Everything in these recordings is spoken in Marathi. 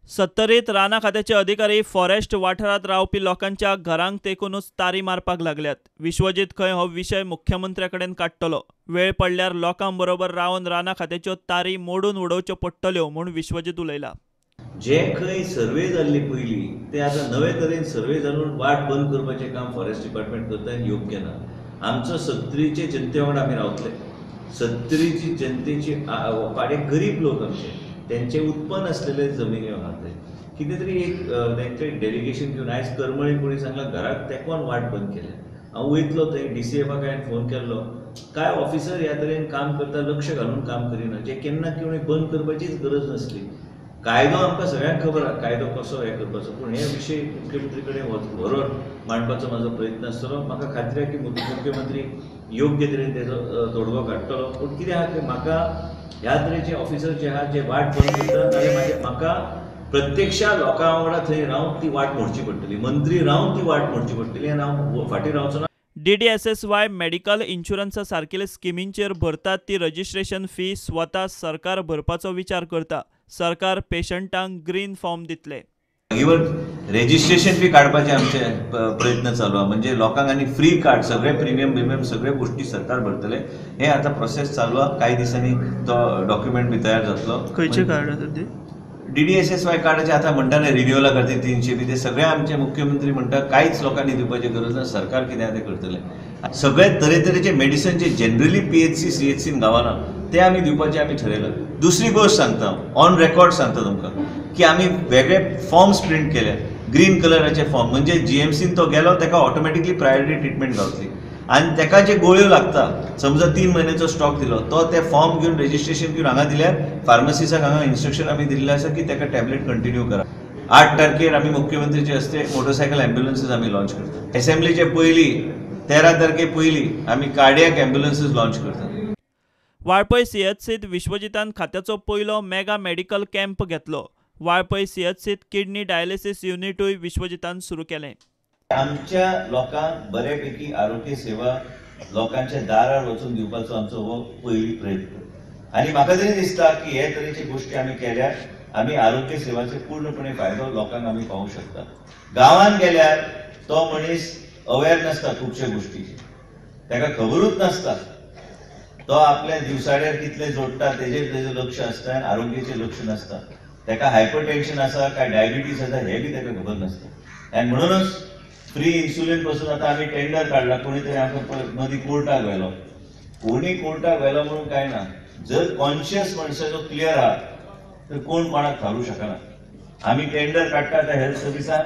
सत्तरीत राना खात्याचे अधिकारी फॉरेस्ट वाठारात रावपी लोकांच्या घरांक तेंकूनच तारी मारपाक लागल्यात। विश्वजीत खै हो विशय मुख्यमंत्र्याकडेन काडटलो। वेळ पडल्यार लोकां बरोबर रावन राना खात्याच्यो तारी मोडून उडोवच्यो पडटल्यो म्हूण विश्वजीत उलयला। जे खंय सर्वे जाल्ली पयली ते आतां नवे तरेन सर्वे जावन वाट बंद करपाचें काम फॉरेस्ट डिपार्टमेंट करता हें योग्य ना। आमचो सत्तरीचे जनते वांगडा आमी रावतले। सत्तरीची जनतेची पाडे गरीब लोक आमचे त्यांचे उत्पन्न असलेले जमिनी आहात कितें तरी एक तेंचे डेलिगेशन घेवन आयज करमळी कोणी सांगला घराक तेंकोन वाट बंद केल्या। हांव वयतलो थंय DCFाक हांवें फोन केल्लो, कांय ऑफिसर ह्या तरेन काम करता लक्ष घालून काम करिना, जे केन्ना केन्ना बंद करपाचीच गरज नसली। कायदो आमकां सगळ्यांक खबर आहा कायदो कसो हें करपाचो, पूण हे विशय मुख्यमंत्री कडेन व्हरून मांडपाचो म्हाजो प्रयत्न आसतलो। म्हाका खात्री आहा की मुख्यमंत्री योग्य तरेन तेजो तोडगो काडटलो। पूण कितें आहा की म्हाका ह्या तरेचे ऑफिसर जे आहा जे वाट बंद करतात जाल्यार म्हाका प्रत्यक्षा लोकां वांगडा थंय रावन ती वाट मोडची पडटली, मंत्री रावन ती वाट मोडची पडटली आनी हांव फाटीं रावचो ना। DDSSY मेडिकल इन्शुरन्सा सारकेल्या स्किमींचेर भरतात ती रजिस्ट्रेशन फी स्वता सरकार भरपाचो विचार करता। सरकार पेशंटांक ग्रीन फॉर्म दितले। इवन रेजिस्ट्रेशन फी काडपाचे आमचे प्रयत्न चालू आहा, म्हणजे लोकांक आनी फ्री कार्ड सगळे प्रिमियम सगळे गोष्टी सरकार भरतले। हे आता प्रोसेस चालू आहा, काही दिसांनी तो डॉक्युमेंट बी तयार जातलो। खंयचे कार्ड आसा ते? DDSSY कार्डाचे आता म्हणटा ना रिन्युअला खातीर 300 बी ते सगळे आमचे मुख्यमंत्री म्हणटा कांयच लोकांनी दिवपाची गरज ना, सरकार कितें ते करतले। सगळे तरेतरेचे मेडिसिन जे जनरली PHC CHCन गावना ते आमी दिवपाचे आमी ठरयलां। दुसरी गोष्ट सांगता, ऑन रेकॉर्ड सांगता तुमकां की आमी वेगळे फॉर्म्स प्रिंट केले, ग्रीन कलराचे फॉर्म, म्हणजे GMCन तो गेलो ताका ऑटोमॅटिकली प्रायोरिटी ट्रिटमेंट गावतली। आनी ताका जे गोळ्यो लागता, समजा 3 म्हयन्याचो स्टॉक दिलो तो ते फॉर्म घेवन रेजिस्ट्रेशन घेवन हांगा दिल्यार फार्मसिसाक हांगा इन्स्ट्रक्शन आमी दिल्लें आसा की ताका टॅबलेट कंटिन्यू करा। 8 तारखेर आमी मुख्यमंत्रीचे हस्ते मोटरसायकल ॲम्ब्युलन्सीस आमी लॉन्च करता। असेंब्लीचे पयलीं 13 तारखे पयलीं आमी कार्डियाक ॲम्ब्युलन्सीस लॉन्च करता। वाळपय CHCत विश्वजितान खात्याचो पयलो मेगा मेडिकल कॅम्प घेतलो। वाळपय CHCत किडनी डायलिसीस युनिटूय विश्वजितान सुरू केलें। आमच्या लोकांक बऱ्यापैकी आरोग्य सेवा लोकांच्या दारार वचून दिवपाचो आमचो हो पयली प्रयत्न। आनी म्हाका तरी दिसता की हे तरेचे गोष्टी आमी केल्यार आमी आरोग्य सेवाचो पूर्णपणे फायदो लोकांक आमी पावोवंक शकता। गांवांत गेल्यार तो मनीस अवेर नासता खुबशे गोष्टीची, ताका खबरूच नासता, तो आपल्या दिवसाड्यार कितले जोडटा तेजेर तेजें लक्ष आसता आनी आरोग्याचेर लक्ष नासता। ताका हायपरटेन्शन आसा काय डायबिटीज आसा हे बी ताका खबर नासता। आनी म्हणूनच फ्री इन्सुलीन पासून आता आम्ही टेंडर काढला, कोणी तरी आमकां मदीं कोर्टाक व्हेलो, कोणी कोर्टाक व्हेलो म्हणून काय ना, जर कॉन्शियस मनशाचो क्लियर आहा तर कोण कोणाक घालूं शकना। आमी टेंडर काडटा आतां हेल्थ सर्विसान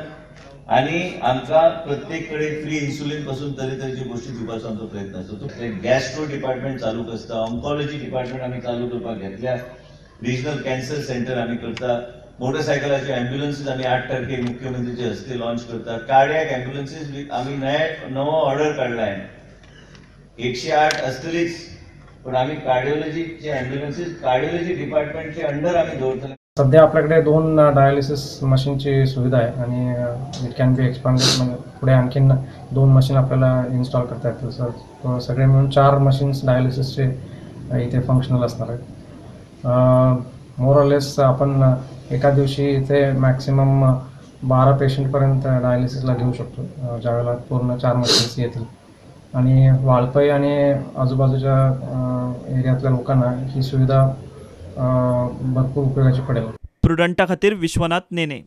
आनी आमकां प्रत्येक कडेन फ्री इन्सुलीन पासून तरेतरेची गोष्टी दिवपाचो आमचो प्रयत्न आसा। गॅस्ट्रो डिपार्टमेंट चालू आसता, ऑन्कॉलॉजी डिपार्टमेंट आमी चालू करपाक घेतल्या, रिजनल कॅन्सर सेंटर आमी करता, मोटरसायकलाचे ॲम्ब्युलन्सीस आमी 8 तारखेक मुख्यमंत्रीचे हस्ते लॉन्च करता, कार्डियाक ॲम्ब्युलन्सीस आमी नवो ऑर्डर काडला। 108 आसतलीच, पण आमी कार्डिओलॉजीचे ॲम्ब्युलन्सीस कार्डिओलॉजी डिपार्टमेंटचे अंडर आमी दवरतले। सध्या आपल्याकडे 2 डायलिसिस मशीनची सुविधा आहे आणि इट कॅन बी एक्सपांडेड, म्हणजे पुढे आणखीन 2 मशीन आपल्याला इन्स्टॉल करता येतील। सगळे मिळून 4 मशीन्स डायलिसिसचे इथे फंक्शनल असणार आहेत। मोर ऑर लेस आपण एका दिवशी इथे मॅक्सिमम 12 पेशंटपर्यंत डायलिसिसला घेऊ शकतो, ज्यावेळेला पूर्ण 4 मशीन्स येतील। आणि वाळपई आणि आजूबाजूच्या एरियातल्या लोकांना ही सुविधा भरपूर उपयोगाची पडेल। प्रुडंटा खातीर विश्वनाथ नेने।